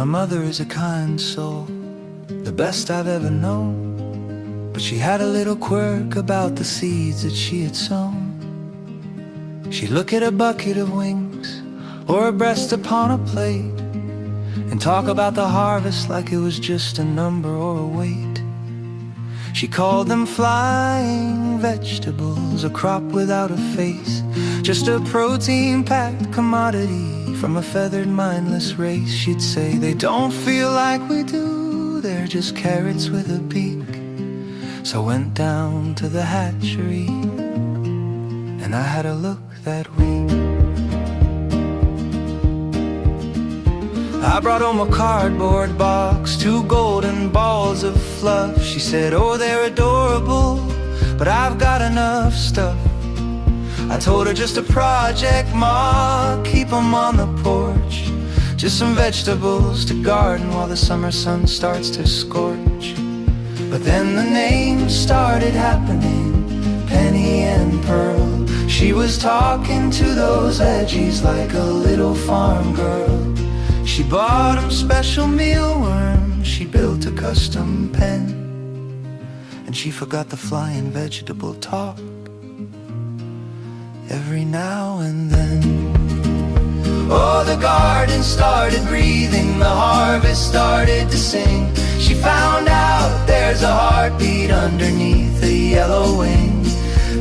My mother is a kind soul, the best I've ever known. But she had a little quirk about the seeds that she had sown. She'd look at a bucket of wings or a breast upon a plate and talk about the harvest like it was just a number or a weight. She called them flying vegetables, a crop without a face, just a protein-packed commodity from a feathered, mindless race. She'd say, they don't feel like we do, they're just carrots with a beak. So I went down to the hatchery, and I had a look that week. I brought home a cardboard box, 2 golden balls of fluff. She said, oh, they're adorable, but I've got enough stuff. I told her just a project, Ma, keep them on the porch. Just some vegetables to garden while the summer sun starts to scorch. But then the names started happening, Penny and Pearl. She was talking to those veggies like a little farm girl. She bought 'em special mealworms, she built a custom pen, and she forgot the flying vegetable talk every now and then. Oh, the garden started breathing, the harvest started to sing. She found out there's a heartbeat underneath the yellow wing.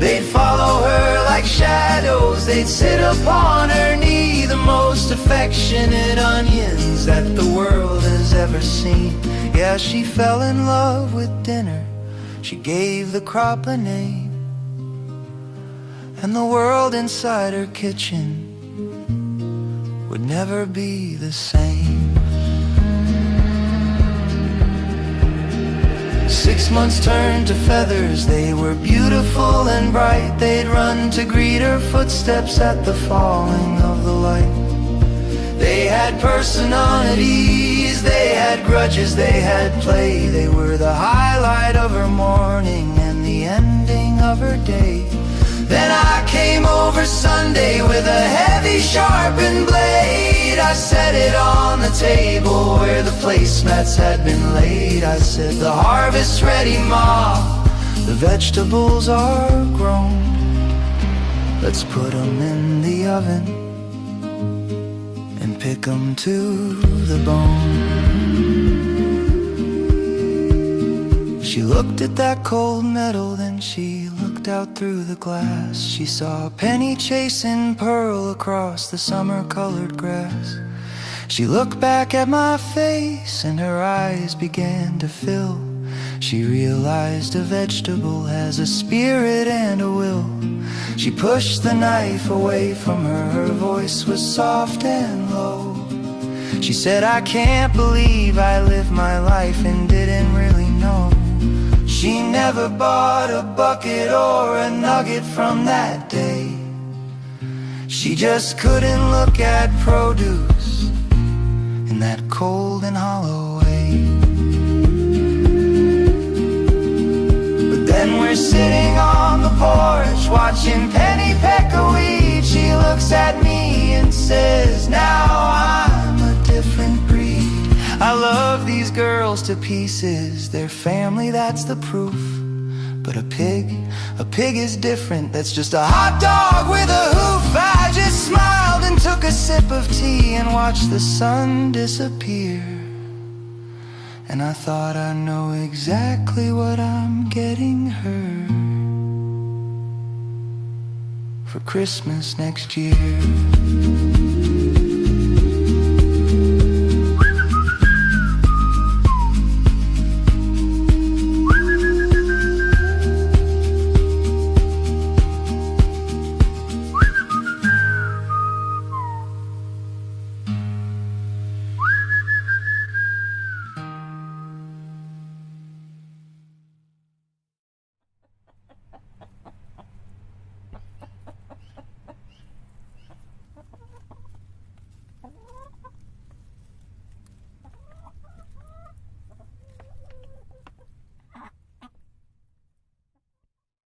They'd follow her like shadows, they'd sit upon her knee, the most affectionate onions that the world has ever seen. Yeah, she fell in love with dinner, she gave the crop a name, and the world inside her kitchen would never be the same. 6 months turned to feathers, they were beautiful and bright. They'd run to greet her footsteps at the falling of the light. They had personalities, they had grudges, they had play. They were the highlight of her morning and the ending of her day. Then I came over Sunday with a heavy sharpened blade. I set it on the table where the placemats had been laid. I said, the harvest's ready, Ma, the vegetables are grown. Let's put 'em in the oven and pick 'em to the bone. She looked at that cold metal, then she looked out through the glass. She saw Penny chasing Pearl across the summer-colored grass. She looked back at my face and her eyes began to fill. She realized a vegetable has a spirit and a will. She pushed the knife away from her, her voice was soft and low. She said, I can't believe I lived my life and didn't really know. She never bought a bucket or a nugget from that day. She just couldn't look at produce in that cold and hollow way. But then we're sitting on the porch watching Penny peck a weed. She looks at me and says, now I'm a different breed. I love these girls to pieces, their family, that's the proof. But a pig is different, that's just a hot dog with a hoof. I just smiled and took a sip of tea and watched the sun disappear. And I thought, I know exactly what I'm getting her for Christmas next year.